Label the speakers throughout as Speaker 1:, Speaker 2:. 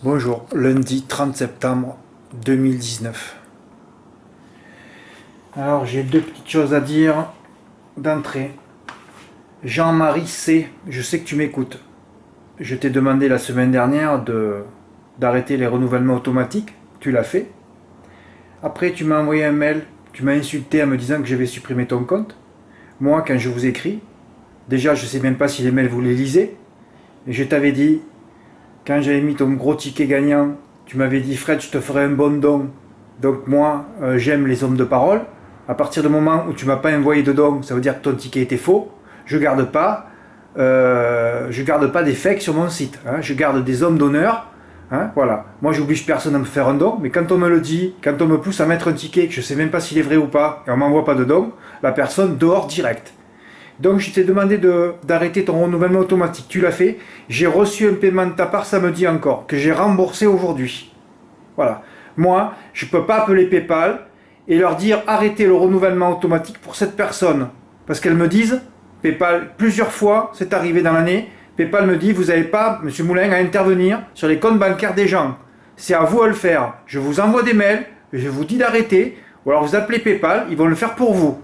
Speaker 1: Bonjour, lundi 30 septembre 2019. Alors j'ai deux petites choses à dire d'entrée. Jean-Marie C, je sais que tu m'écoutes. Je t'ai demandé la semaine dernière d'arrêter les renouvellements automatiques. Tu l'as fait. Après tu m'as envoyé un mail, tu m'as insulté en me disant que j'avais supprimé ton compte. Moi quand je vous écris, déjà je sais même pas si les mails vous les lisez. Et je t'avais dit, quand j'avais mis ton gros ticket gagnant, tu m'avais dit Fred, je te ferai un bon don. Donc moi, j'aime les hommes de parole. À partir du moment où tu m'as pas envoyé de don, ça veut dire que ton ticket était faux. Je garde pas des fakes sur mon site. Hein. Je garde des hommes d'honneur. Hein, voilà. Moi, j'oblige personne à me faire un don, mais quand on me le dit, quand on me pousse à mettre un ticket, que je sais même pas s'il est vrai ou pas, et on m'envoie pas de don, la personne dehors direct. Donc je t'ai demandé d'arrêter ton renouvellement automatique. Tu l'as fait. J'ai reçu un paiement de ta part samedi encore, que j'ai remboursé aujourd'hui. Voilà. Moi, je ne peux pas appeler PayPal et leur dire arrêtez le renouvellement automatique pour cette personne. Parce qu'elles me disent, PayPal, plusieurs fois, c'est arrivé dans l'année, PayPal me dit vous n'avez pas, Monsieur Moulin, à intervenir sur les comptes bancaires des gens. C'est à vous à le faire. Je vous envoie des mails, je vous dis d'arrêter, ou alors vous appelez PayPal, ils vont le faire pour vous.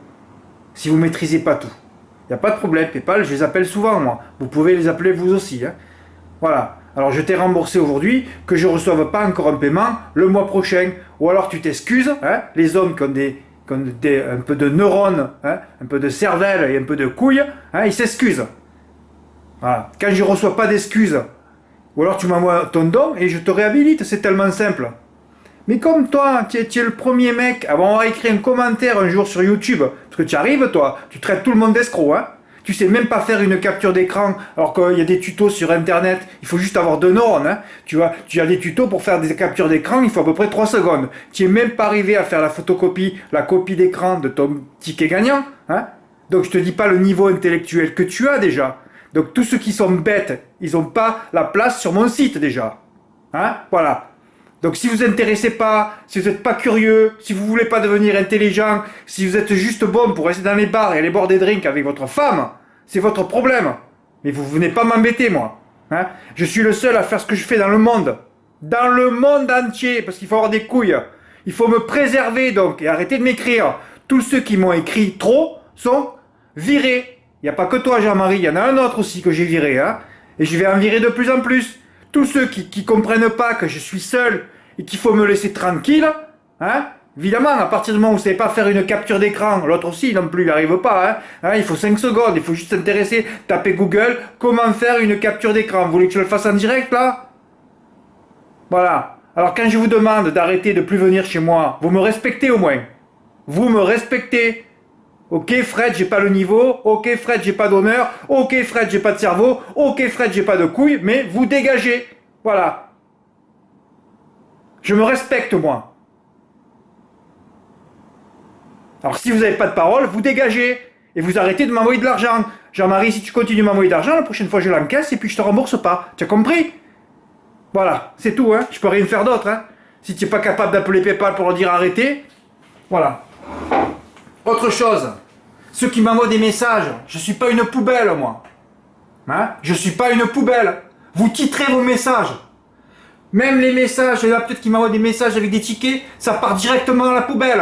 Speaker 1: Si vous ne maîtrisez pas tout. Il n'y a pas de problème, PayPal, je les appelle souvent, moi. Vous pouvez les appeler vous aussi. Hein. Voilà. Alors je t'ai remboursé aujourd'hui, que je ne reçoive pas encore un paiement le mois prochain. Ou alors tu t'excuses, hein, les hommes qui ont un peu de neurones, hein, un peu de cervelle et un peu de couilles, hein, ils s'excusent. Voilà. Quand je ne reçois pas d'excuses, ou alors tu m'envoies ton don et je te réhabilite, c'est tellement simple. Mais comme toi, tu es le premier mec à avoir écrit un commentaire un jour sur YouTube, parce que tu arrives toi, tu traites tout le monde d'escroc, hein. Tu sais même pas faire une capture d'écran, alors qu'il y a des tutos sur internet, il faut juste avoir 2 neurones, hein. Tu vois, tu as des tutos pour faire des captures d'écran, il faut à peu près 3 secondes. Tu es même pas arrivé à faire la photocopie, la copie d'écran de ton ticket gagnant, hein. Donc je te dis pas le niveau intellectuel que tu as déjà. Donc tous ceux qui sont bêtes, ils n'ont pas la place sur mon site déjà. Hein. Voilà. Donc si vous vous intéressez pas, si vous n'êtes pas curieux, si vous voulez pas devenir intelligent, si vous êtes juste bon pour rester dans les bars et aller boire des drinks avec votre femme, c'est votre problème. Mais vous venez pas m'embêter, moi. Hein. Je suis le seul à faire ce que je fais dans le monde. Dans le monde entier, parce qu'il faut avoir des couilles. Il faut me préserver donc et arrêter de m'écrire. Tous ceux qui m'ont écrit trop sont virés. Il n'y a pas que toi, Jean-Marie, il y en a un autre aussi que j'ai viré. Hein. Et je vais en virer de plus en plus. Tous ceux qui comprennent pas que je suis seul et qu'il faut me laisser tranquille, hein, évidemment, à partir du moment où vous ne savez pas faire une capture d'écran, l'autre aussi non plus, il n'arrive pas, hein, il faut 5 secondes, il faut juste s'intéresser, taper Google, comment faire une capture d'écran. Vous voulez que je le fasse en direct là? Voilà. Alors quand je vous demande d'arrêter de plus venir chez moi, vous me respectez au moins. Vous me respectez. Ok Fred, j'ai pas le niveau. Ok Fred, j'ai pas d'honneur. Ok Fred, j'ai pas de cerveau. Ok Fred, j'ai pas de couilles. Mais vous dégagez. Voilà. Je me respecte moi. Alors si vous n'avez pas de parole, vous dégagez. Et vous arrêtez de m'envoyer de l'argent. Jean-Marie, si tu continues de m'envoyer de l'argent, la prochaine fois je l'encaisse et puis je te rembourse pas. Tu as compris? Voilà, c'est tout, hein. Je peux rien faire d'autre, hein. Si tu n'es pas capable d'appeler PayPal pour leur dire arrêtez. Voilà. Autre chose. Ceux qui m'envoient des messages, je suis pas une poubelle, moi. Hein? Je suis pas une poubelle. Vous titrez vos messages. Même les messages, il y en a peut-être qui m'envoient des messages avec des tickets, ça part directement à la poubelle.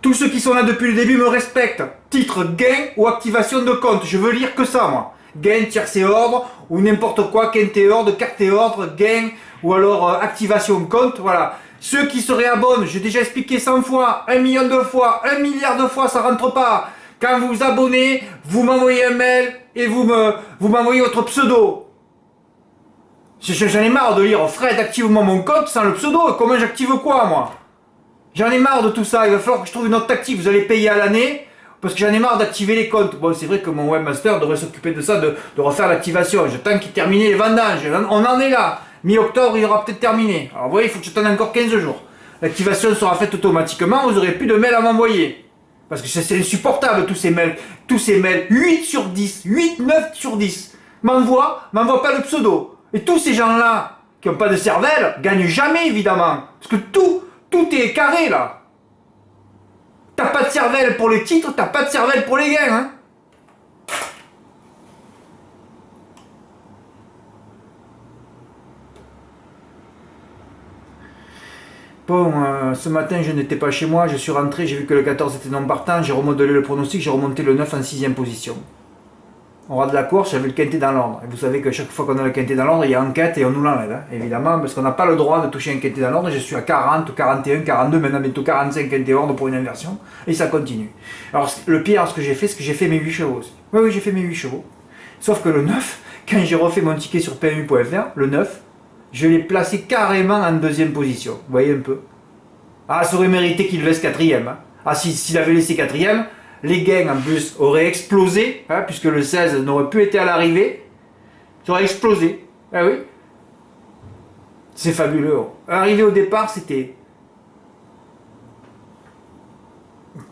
Speaker 1: Tous ceux qui sont là depuis le début me respectent. Titre, gain ou activation de compte. Je veux lire que ça, moi. Gain, tiercé ordre, ou n'importe quoi, quinté ordre, quarté ordre, gain, ou alors activation de compte, voilà. Ceux qui se réabonnent, j'ai déjà expliqué 100 fois, 1 million de fois, 1 milliard de fois, ça rentre pas. Quand vous vous abonnez, vous m'envoyez un mail et vous m'envoyez votre pseudo. J'en ai marre de lire Fred, active-moi mon compte sans le pseudo. Comment j'active quoi, moi? J'en ai marre de tout ça. Il va falloir que je trouve une autre tactique. Vous allez payer à l'année parce que j'en ai marre d'activer les comptes. Bon, c'est vrai que mon webmaster devrait s'occuper de ça, de refaire l'activation. J'attends qu'il termine les vendanges. On en est là. Mi-octobre, il aura peut-être terminé. Alors, vous voyez, il faut que j'attende encore 15 jours. L'activation sera faite automatiquement. Vous n'aurez plus de mails à m'envoyer. Parce que c'est insupportable, tous ces mails. Tous ces mails. 8 sur 10. 8, 9 sur 10. M'envoie pas le pseudo. Et tous ces gens-là, qui n'ont pas de cervelle, gagnent jamais, évidemment. Parce que tout est carré, là. T'as pas de cervelle pour les titres, t'as pas de cervelle pour les gains, hein. Bon, ce matin, je n'étais pas chez moi, je suis rentré, j'ai vu que le 14 était non partant, j'ai remodelé le pronostic, j'ai remonté le 9 en 6ème position. On rate la course, j'avais le quintet dans l'ordre. Et vous savez que chaque fois qu'on a le quintet dans l'ordre, il y a enquête et on nous l'enlève, hein, évidemment, parce qu'on n'a pas le droit de toucher un quintet dans l'ordre. Je suis à 40, 41, 42, maintenant bientôt 45 quintet ordre pour une inversion, et ça continue. Alors, le pire, ce que j'ai fait, c'est que j'ai fait mes 8 chevaux. Oui, j'ai fait mes 8 chevaux. Sauf que le 9, quand j'ai refait mon ticket sur PMU.fr, le 9, je l'ai placé carrément en 2ème position. Vous voyez un peu. Ah, ça aurait mérité qu'il laisse 4ème. Hein. Ah, s'il avait laissé 4ème, les gains en plus auraient explosé, hein, puisque le 16 n'aurait plus été à l'arrivée. Ça aurait explosé. Ah oui. C'est fabuleux. Arrivé au départ, c'était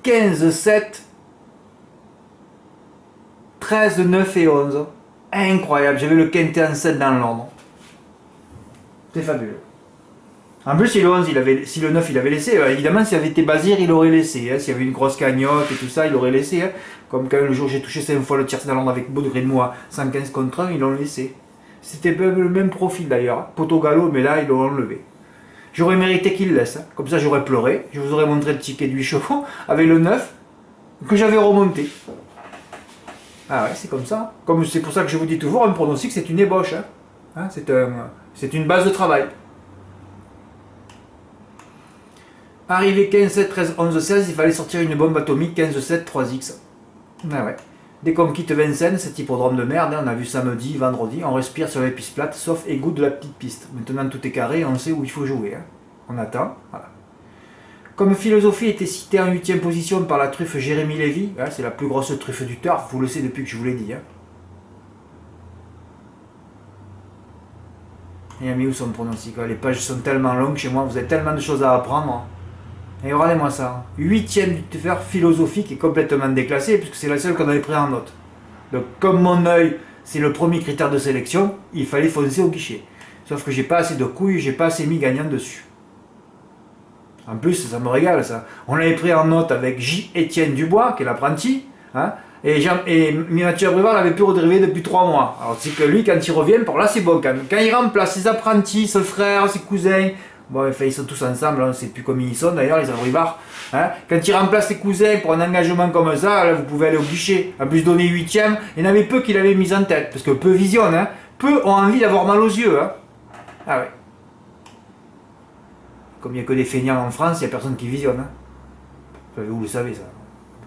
Speaker 1: 15, 7, 13, 9 et 11. Incroyable. J'avais le quintet en 7 dans l'ordre. C'est fabuleux. En plus, si le 11, si le 9, il avait laissé, évidemment, s'il avait été Bazir, il aurait laissé. Hein. S'il y avait une grosse cagnotte et tout ça, il aurait laissé. Hein. Comme quand le jour j'ai touché 5 fois le tiercé dans l'ordre avec Baudry de moi, 115 contre 1, ils l'ont laissé. C'était le même profil d'ailleurs. Poteau galop, mais là, ils l'ont enlevé. J'aurais mérité qu'il laisse. Hein. Comme ça, j'aurais pleuré. Je vous aurais montré le ticket de 8 chevaux avec le 9 que j'avais remonté. Ah ouais, c'est comme ça. Comme c'est pour ça que je vous dis toujours, un pronostic, c'est une ébauche. Hein. Hein, c'est une base de travail. Arrivé 15, 7, 13, 11, 16, il fallait sortir une bombe atomique 15, 7, 3x. Ah ouais. Dès qu'on quitte Vincennes, cet hippodrome de merde, hein, on a vu samedi, vendredi, on respire sur les pistes plates, sauf égout de la petite piste. Maintenant tout est carré, on sait où il faut jouer. Hein. On attend, voilà. Comme philosophie était citée en 8ème position par la truffe Jérémy Lévy, hein, c'est la plus grosse truffe du turf, vous le savez depuis que je vous l'ai dit. Hein. Il a mis où son pronostic? Les pages sont tellement longues chez moi, vous avez tellement de choses à apprendre. Et regardez-moi ça, 8ème du turf philosophique est complètement déclassé puisque c'est la seule qu'on avait pris en note. Donc comme mon œil, c'est le premier critère de sélection, il fallait foncer au guichet. Sauf que j'ai pas assez de couilles, j'ai pas assez mis gagnant dessus. En plus, ça me régale ça. On l'avait pris en note avec J. Étienne Dubois, qui est l'apprenti, hein, et Mathieu Abrivard l'avait pu redériver depuis 3 mois. Alors c'est que lui, quand il revient, pour là c'est bon. Quand il remplace ses apprentis, ses frères, ses cousins, bon, enfin, ils sont tous ensemble, on ne sait plus comment ils sont d'ailleurs, les Abrivard. Hein. Quand il remplace ses cousins pour un engagement comme ça, là, vous pouvez aller au guichet. En plus, donner 8ème, il y en avait peu qui l'avaient mis en tête, parce que peu visionnent, hein. Peu ont envie d'avoir mal aux yeux. Hein. Ah ouais. Comme il n'y a que des feignants en France, il n'y a personne qui visionne. Hein. Enfin, vous le savez, ça.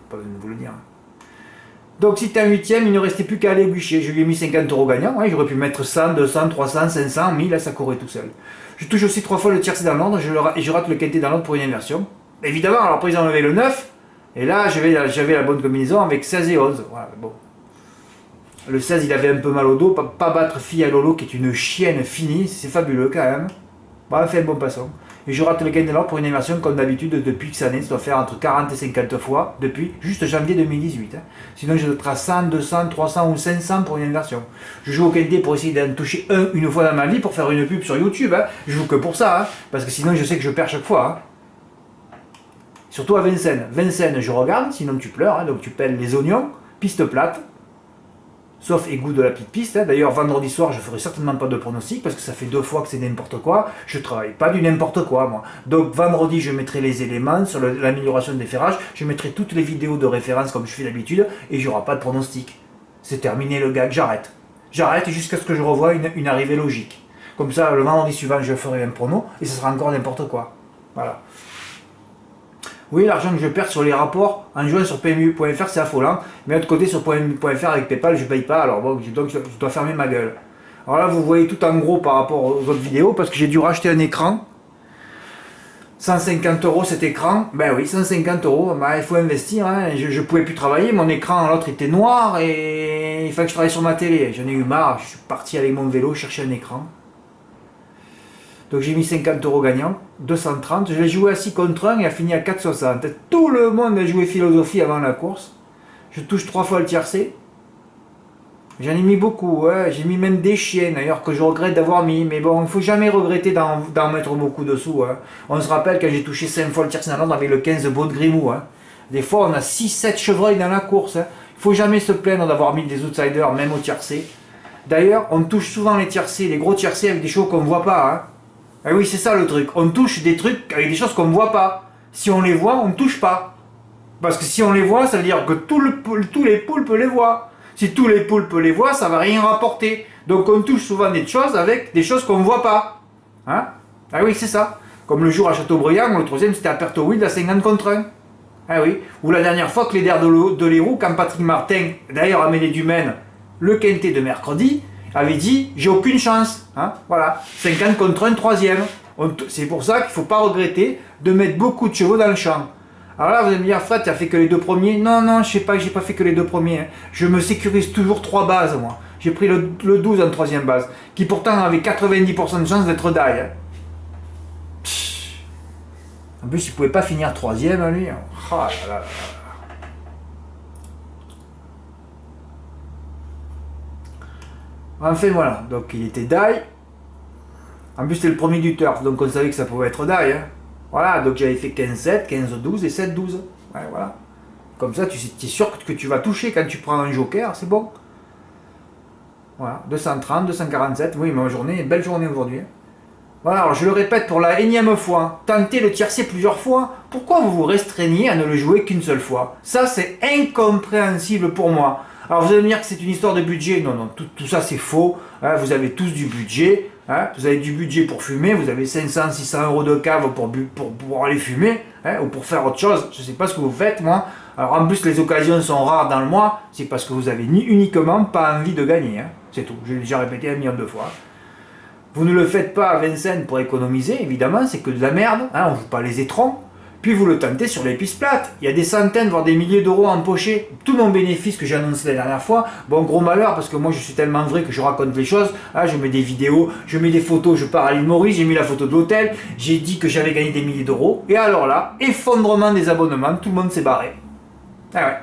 Speaker 1: Pas besoin de vous le dire. Donc, si tu es un 8ème, il ne restait plus qu'à aller au guichet. Je lui ai mis 50 € gagnants. Ouais, j'aurais pu mettre 100, 200, 300, 500, 1000, là, ça courait tout seul. Je touche aussi 3 fois le tiercé dans l'ordre et je rate le quintet dans l'ordre pour une inversion. Évidemment, alors après, ils ont enlevé le 9. Et là, j'avais la bonne combinaison avec 16 et 11. Voilà, bon. Le 16, il avait un peu mal au dos. Pas battre fille à Lolo, qui est une chienne finie. C'est fabuleux quand même. Bon, on fait un bon passant. Et je rate le gain de l'ordre pour une inversion comme d'habitude depuis X années. Ça doit faire entre 40 et 50 fois depuis juste janvier 2018. Hein. Sinon, je dois être à 100, 200, 300 ou 500 pour une inversion. Je joue au quintet pour essayer d'en toucher une fois dans ma vie pour faire une pub sur YouTube. Hein. Je joue que pour ça. Hein. Parce que sinon, je sais que je perds chaque fois. Hein. Surtout à Vincennes. Vincennes, je regarde, sinon tu pleures. Hein. Donc tu pèles les oignons, piste plate. Sauf égout de la petite piste. Hein. D'ailleurs, vendredi soir, je ne ferai certainement pas de pronostic parce que ça fait 2 fois que c'est n'importe quoi. Je ne travaille pas du n'importe quoi, moi. Donc, vendredi, je mettrai les éléments sur l'amélioration des ferrages. Je mettrai toutes les vidéos de référence comme je fais d'habitude et il n'y aura pas de pronostic. C'est terminé le gag, j'arrête. J'arrête jusqu'à ce que je revoie une arrivée logique. Comme ça, le vendredi suivant, je ferai un prono et ce sera encore n'importe quoi. Voilà. Oui, l'argent que je perds sur les rapports en jouant sur PMU.fr, c'est affolant. Mais de l'autre côté, sur PMU.fr avec PayPal, je ne paye pas. Alors bon, donc je dois fermer ma gueule. Alors là, vous voyez tout en gros par rapport aux autres vidéos parce que j'ai dû racheter un écran. 150 € cet écran. Ben oui, 150 €. Ben, il faut investir. Hein. Je ne pouvais plus travailler. Mon écran, l'autre était noir et il fallait que je travaille sur ma télé. J'en ai eu marre. Je suis parti avec mon vélo chercher un écran. Donc j'ai mis 50 € gagnants, 230. Je l'ai joué à 6 contre 1 et a fini à 4,60. Tout le monde a joué philosophie avant la course. Je touche 3 fois le tiercé. J'en ai mis beaucoup, ouais. J'ai mis même des chiens d'ailleurs que je regrette d'avoir mis. Mais bon, il ne faut jamais regretter d'en mettre beaucoup dessous. Hein. On se rappelle quand j'ai touché 5 fois le tiercé dans l'ordre avec le 15 de Baudry-Mou. Hein. Des fois on a 6-7 chevreuils dans la course. Hein. Il ne faut jamais se plaindre d'avoir mis des outsiders, même au tiercé. D'ailleurs, on touche souvent les tiercés, les gros tiercés avec des chevaux qu'on ne voit pas. Hein. Ah oui, c'est ça le truc. On touche des trucs avec des choses qu'on ne voit pas. Si on les voit, on ne touche pas. Parce que si on les voit, ça veut dire que tous les poulpes les voient. Si tous les poulpes les voient, ça ne va rien rapporter. Donc on touche souvent des choses avec des choses qu'on ne voit pas. Hein? Ah oui, c'est ça. Comme le jour à Châteaubriand, le troisième c'était à Pertowil à 50 contre 1. Ah oui. Ou la dernière fois que les der de l'Héroux, quand Patrick Martin, d'ailleurs Amélie Dumaine, le quintet de mercredi, avait dit j'ai aucune chance. Hein? Voilà. 50 contre 1, troisième. C'est pour ça qu'il ne faut pas regretter de mettre beaucoup de chevaux dans le champ. Alors là, vous allez me dire, Fred, tu as fait que les deux premiers. Non, non, je sais pas que j'ai pas fait que les deux premiers. Hein. Je me sécurise toujours 3 bases, moi. J'ai pris le 12 en troisième base, qui pourtant avait 90% de chance d'être die. Hein. En plus, il pouvait pas finir troisième, lui. Oh là là là là. Enfin, voilà. Donc, il était die. En plus, c'était le premier du turf, donc on savait que ça pouvait être die. Hein. Voilà, donc j'avais fait 15-7, 15-12 et 7-12. Ouais, voilà. Comme ça, tu es sûr que tu vas toucher quand tu prends un joker, c'est bon. Voilà, 230, 247. Oui, ma journée, belle journée aujourd'hui. Voilà, alors je le répète pour la énième fois. Tentez le tiercé plusieurs fois. Pourquoi vous vous restreignez à ne le jouer qu'une seule fois? Ça, c'est incompréhensible pour moi. Alors vous allez me dire que c'est une histoire de budget. Non, non, tout ça c'est faux. Hein, vous avez tous du budget. Hein, vous avez du budget pour fumer. Vous avez 500, 600 euros de cave pour aller fumer. Hein, ou pour faire autre chose. Je ne sais pas ce que vous faites, moi. Alors en plus, les occasions sont rares dans le mois. C'est parce que vous avez uniquement pas envie de gagner. Hein. C'est tout. Je l'ai déjà répété 1 million de fois. Vous ne le faites pas à 20 cents pour économiser, évidemment, c'est que de la merde. Hein, on ne joue pas les étrons. Puis vous le tentez sur les pistes plates. Il y a des centaines, voire des milliers d'euros empochés. Tout mon bénéfice que j'ai annoncé la dernière fois. Bon, gros malheur, parce que moi je suis tellement vrai que je raconte les choses. Ah, je mets des vidéos, je mets des photos, je pars à l'île Maurice, j'ai mis la photo de l'hôtel. J'ai dit que j'avais gagné des milliers d'euros. Et alors là, effondrement des abonnements, tout le monde s'est barré. Ah ouais.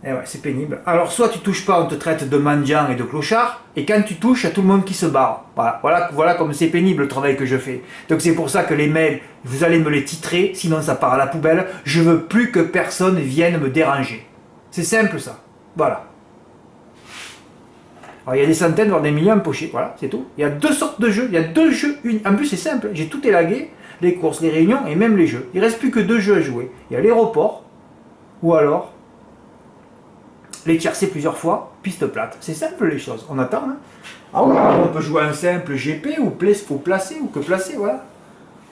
Speaker 1: Eh ouais, c'est pénible. Alors, soit tu touches pas, on te traite de mendiant et de clochard, et quand tu touches, il y a tout le monde qui se barre. Voilà comme c'est pénible le travail que je fais. Donc c'est pour ça que les mails, vous allez me les titrer, sinon ça part à la poubelle. Je veux plus que personne vienne me déranger. C'est simple ça. Voilà. Alors il y a des centaines, voire des millions empochés. Voilà, c'est tout. Il y a 2 sortes de jeux. Il y a 2 jeux. En plus, c'est simple. J'ai tout élagué, les courses, les réunions et même les jeux. Il ne reste plus que 2 jeux à jouer. Il y a l'aéroport, ou alors les tiercer plusieurs fois, piste plate. C'est simple les choses, on attend. Hein. Ah oui, on peut jouer un simple GP ou faut placer ou que placer, voilà.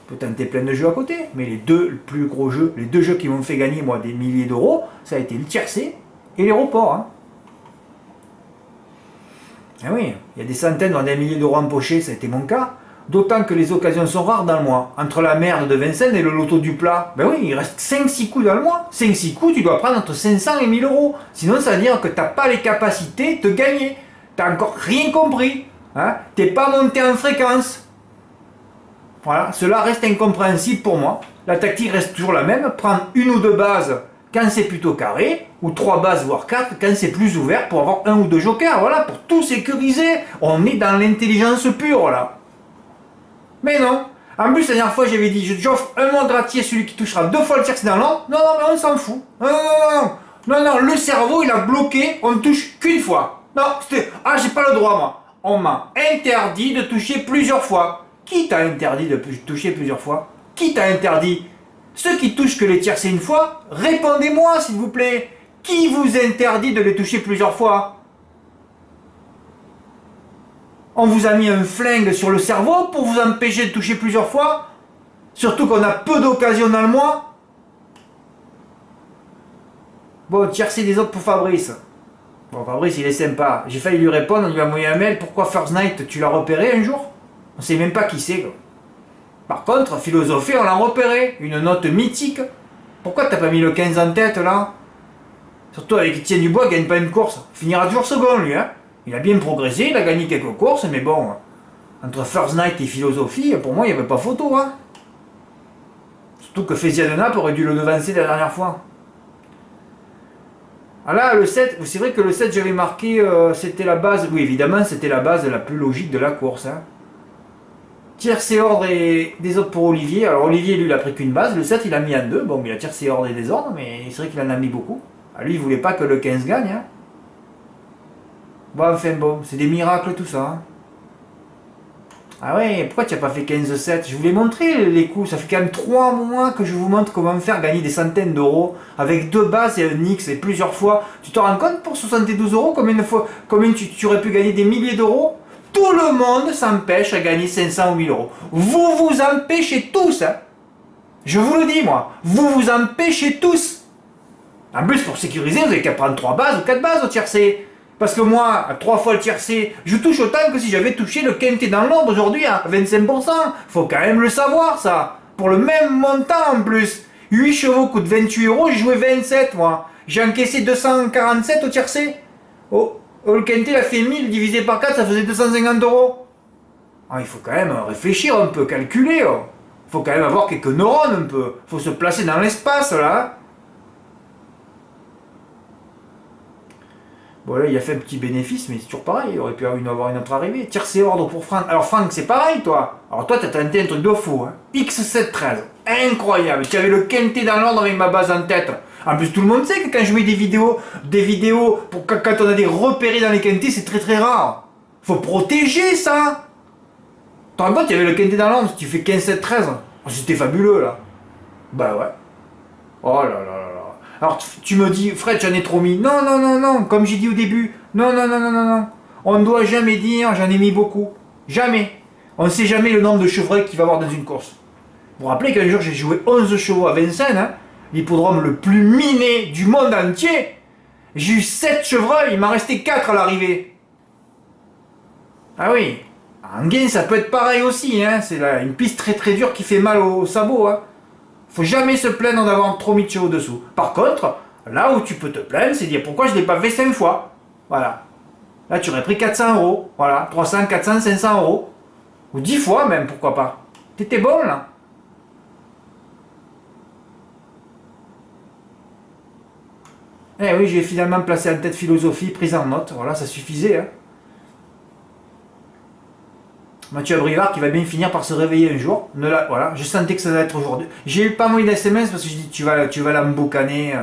Speaker 1: On peut tenter plein de jeux à côté, mais les 2 plus gros jeux, les 2 jeux qui m'ont fait gagner moi des milliers d'euros, ça a été le tiercé et l'aéroport. Hein. Ah oui, il y a des centaines, voire des milliers d'euros empochés, ça a été mon cas. D'autant que les occasions sont rares dans le mois. Entre la merde de Vincennes et le loto du plat, ben oui, il reste 5-6 coups dans le mois. 5-6 coups, tu dois prendre entre 500 et 1000 euros. Sinon, ça veut dire que tu n'as pas les capacités de gagner. Tu n'as encore rien compris. Hein? Tu n'es pas monté en fréquence. Voilà, cela reste incompréhensible pour moi. La tactique reste toujours la même. Prendre 1 ou 2 bases quand c'est plutôt carré, ou 3 bases, voire 4, quand c'est plus ouvert pour avoir 1 ou 2 jokers. Voilà, pour tout sécuriser. On est dans l'intelligence pure, là. Mais non. En plus, la dernière fois, j'avais dit, j'offre un mois gratuit à celui qui touchera 2 fois le tiercé dans l'an. Non, non, mais on s'en fout. Non, non, non, non. Non, non, le cerveau, il a bloqué, on ne touche qu'une fois. Non, c'était, ah, j'ai pas le droit, moi. On m'a interdit de toucher plusieurs fois. Qui t'a interdit de toucher plusieurs fois? Qui t'a interdit? Ceux qui touchent que les tiercés une fois, répondez-moi, s'il vous plaît. Qui vous interdit de les toucher plusieurs fois? On vous a mis un flingue sur le cerveau pour vous empêcher de toucher plusieurs fois? Surtout qu'on a peu d'occasions dans le mois. Bon, tiercé des autres pour Fabrice. Bon, Fabrice, il est sympa. J'ai failli lui répondre, on lui a envoyé un mail. Pourquoi First Night, tu l'as repéré un jour? On sait même pas qui c'est. Par contre, Philosophie, on l'a repéré. Une note mythique. Pourquoi t'as pas mis le 15 en tête, là? Surtout avec Étienne Dubois, il gagne pas une course. Il finira toujours second, lui, hein. Il a bien progressé, il a gagné quelques courses, mais bon, entre First Night et Philosophie, pour moi, il n'y avait pas photo. Hein. Surtout que Fézia de Naples aurait dû le devancer la dernière fois. Ah là, le 7, c'est vrai que le 7, j'avais marqué, c'était la base, oui, évidemment, c'était la base la plus logique de la course. Hein. Tiercé ordre et désordre pour Olivier. Alors Olivier, lui, il a pris qu'une base, le 7, il a mis en 2. Bon, il a tiercé ordre et désordre, mais c'est vrai qu'il en a mis beaucoup. Ah, lui, il voulait pas que le 15 gagne. Hein. Bon, enfin bon, c'est des miracles tout ça. Hein. Ah ouais, pourquoi tu n'as pas fait 15-7? Je vous l'ai montré les coups, ça fait quand même 3 mois que je vous montre comment faire gagner des centaines d'euros avec 2 bases et un X et plusieurs fois. Tu te rends compte pour 72 euros combien tu aurais pu gagner des milliers d'euros? Tout le monde s'empêche à gagner 500 ou 1000 euros. Vous vous empêchez tous, hein. Je vous le dis moi, vous vous empêchez tous. En plus pour sécuriser, vous avez qu'à prendre 3 bases ou 4 bases au tiercé. Parce que moi, à 3 fois le tiercé, je touche autant que si j'avais touché le quintet dans l'ombre aujourd'hui à 25%. Faut quand même le savoir, ça. Pour le même montant en plus. 8 chevaux coûtent 28 euros, j'ai joué 27 moi. J'ai encaissé 247 au tiercé. Oh, le quintet, il a fait 1000 divisé par 4, ça faisait 250 euros. Ah, il faut quand même réfléchir un peu, calculer. Oh. Faut quand même avoir quelques neurones un peu. Faut se placer dans l'espace là. Bon là il a fait un petit bénéfice mais c'est toujours pareil, il aurait pu avoir une autre arrivée. Tiercé ordre pour Franck. Alors Franck c'est pareil toi. Alors toi t'as tenté un truc de fou. Hein. X713. Incroyable. Tu avais le quintet dans l'ordre avec ma base en tête. En plus tout le monde sait que quand je mets des vidéos pour quand on a des repérés dans les quintets c'est très très rare. Faut protéger ça. T'en rends compte, il y avait le quintet dans l'ordre, tu fais 15-7-13. Oh, c'était fabuleux là. Bah ouais. Oh là là là là. Alors tu me dis, Fred, j'en ai trop mis. Non, non, non, non, comme j'ai dit au début. Non, non, non, non, non, non. On ne doit jamais dire j'en ai mis beaucoup. Jamais. On ne sait jamais le nombre de chevreuils qu'il va y avoir dans une course. Vous vous rappelez qu'un jour j'ai joué 11 chevaux à Vincennes, hein, l'hippodrome le plus miné du monde entier. J'ai eu 7 chevreuils, il m'en restait 4 à l'arrivée. Ah oui. En gain, ça peut être pareil aussi, hein. C'est une piste très très dure qui fait mal au sabot, hein. Faut jamais se plaindre d'avoir trop mis de chevaux dessous. Par contre, là où tu peux te plaindre, c'est dire pourquoi je l'ai pas fait 5 fois. Voilà. Là, tu aurais pris 400 euros. Voilà. 300, 400, 500 euros. Ou 10 fois même, pourquoi pas. T'étais bon là. Eh oui, j'ai finalement placé en tête philosophie, prise en note. Voilà, ça suffisait, hein. Mathieu Abrivard qui va bien finir par se réveiller un jour. Voilà, je sentais que ça allait être aujourd'hui. J'ai eu pas moins d'SMS parce que je dis tu vas la mboucaner.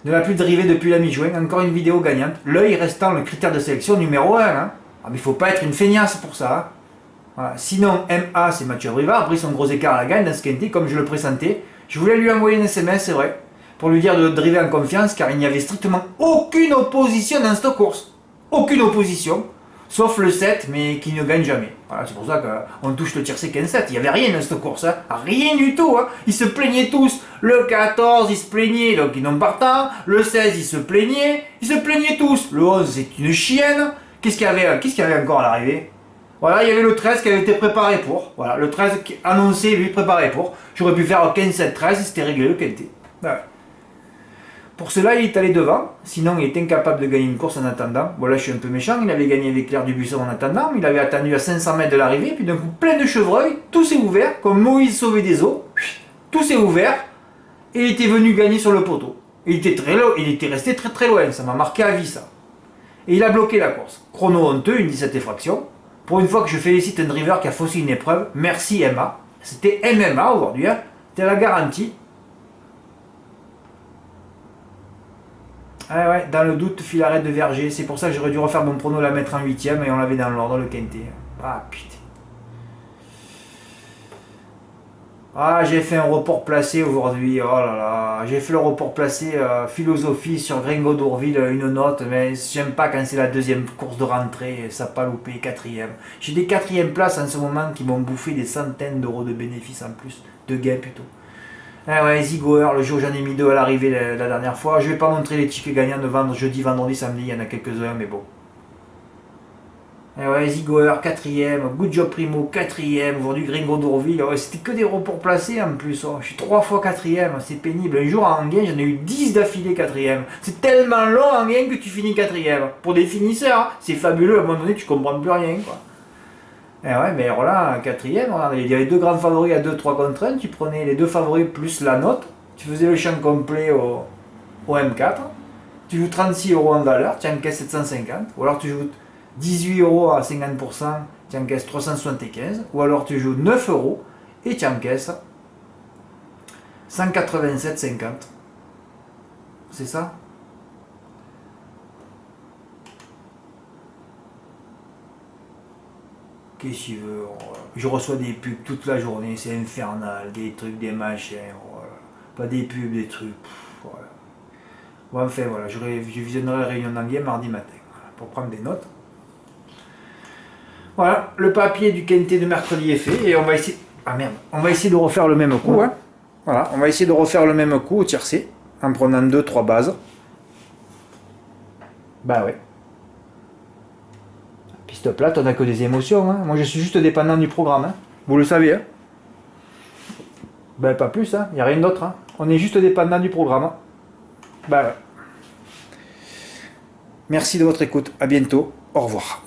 Speaker 1: Ne l'a plus dérivé depuis la mi-juin. Encore une vidéo gagnante. L'œil restant le critère de sélection numéro 1. Hein. Ah, mais il faut pas être une feignasse pour ça. Hein. Voilà. Sinon, MA c'est Mathieu Abrivard. A pris son gros écart à la gagne dans ce quintet comme je le pressentais. Je voulais lui envoyer un SMS, c'est vrai. Pour lui dire de driver en confiance car il n'y avait strictement aucune opposition dans cette course. Aucune opposition. Sauf le 7, mais qui ne gagne jamais. Voilà, c'est pour ça qu'on touche le tiercé 15-7. Il n'y avait rien dans cette course. Hein. Rien du tout. Hein. Ils se plaignaient tous. Le 14, ils se plaignaient, donc ils n'ont pas partant. Le 16, ils se plaignaient. Ils se plaignaient tous. Le 11, c'est une chienne. Qu'est-ce qu'il y avait encore à l'arrivée? Voilà, il y avait le 13 qui avait été préparé pour. Voilà, le 13 qui annoncé, lui, préparé pour. J'aurais pu faire 15-7-13, c'était réglé le quintet. Voilà. Pour cela, il est allé devant, sinon il est incapable de gagner une course en attendant. Bon là je suis un peu méchant, il avait gagné avec Claire Dubuisson en attendant, mais il avait attendu à 500 mètres de l'arrivée, puis d'un coup plein de chevreuils, tout s'est ouvert, comme Moïse sauvé des eaux, tout s'est ouvert, et il était venu gagner sur le poteau. Et il était resté très très loin, ça m'a marqué à vie ça. Et il a bloqué la course. Chrono honteux, une 17 fraction. Pour une fois que je félicite un driver qui a faussé une épreuve, merci Emma. C'était MMA aujourd'hui, hein. C'était la garantie. Ah ouais, dans le doute, fil arrêt de Verger. C'est pour ça que j'aurais dû refaire mon prono, la mettre en 8ème et on l'avait dans l'ordre, le quintet. Ah putain. Ah, j'ai fait un report placé aujourd'hui. Oh là là. J'ai fait le report placé philosophie sur Gringo d'Ourville, une note. Mais j'aime pas quand c'est la deuxième course de rentrée. Ça n'a pas loupé, 4ème. J'ai des 4ème places en ce moment qui m'ont bouffé des centaines d'euros de bénéfices en plus. De gains plutôt. Ah ouais, Easy Goer, le jour où j'en ai mis 2 à l'arrivée la dernière fois. Je vais pas montrer les tickets gagnants de vendre jeudi, vendredi, samedi, il y en a quelques-uns, mais bon. Ah ouais, Easy Goer, 4ème, Good Job Primo, 4ème, aujourd'hui Gringo d'Ourville. Ouais, c'était que des reports placés en plus. Oh. Je suis 3 fois 4ème, c'est pénible. Un jour en gain, j'en ai eu 10 d'affilée 4ème. C'est tellement long en gain que tu finis 4ème. Pour des finisseurs, c'est fabuleux, à un moment donné, tu comprends plus rien, quoi. Et ouais, mais alors là, 4ème, il y avait 2 grands favoris à 2-3 contre 1, tu prenais les 2 favoris plus la note, tu faisais le champ complet au M4, tu joues 36 euros en valeur, tu encaisses 750, ou alors tu joues 18 euros à 50%, tu encaisses 375, ou alors tu joues 9 euros et tu encaisses 187,50. C'est ça? Qu'est-ce qu'il veut? Je reçois des pubs toute la journée, c'est infernal, des trucs, des machins, voilà. Pas des pubs, des trucs. Voilà. Bon, enfin voilà, je visionnerai la réunion d'anglais mardi matin, voilà, pour prendre des notes. Voilà, le papier du quintet de mercredi est fait et on va essayer. Ah merde, on va essayer de refaire le même coup. Hein. Voilà, on va essayer de refaire le même coup au tiercé en prenant 2-3 bases. Bah ouais. Piste plate, on n'a que des émotions. Hein. Moi je suis juste dépendant du programme. Hein. Vous le savez. Hein. Ben pas plus, il n'y a rien d'autre. Hein. On est juste dépendant du programme. Hein. Bah ouais. Merci de votre écoute. À bientôt. Au revoir.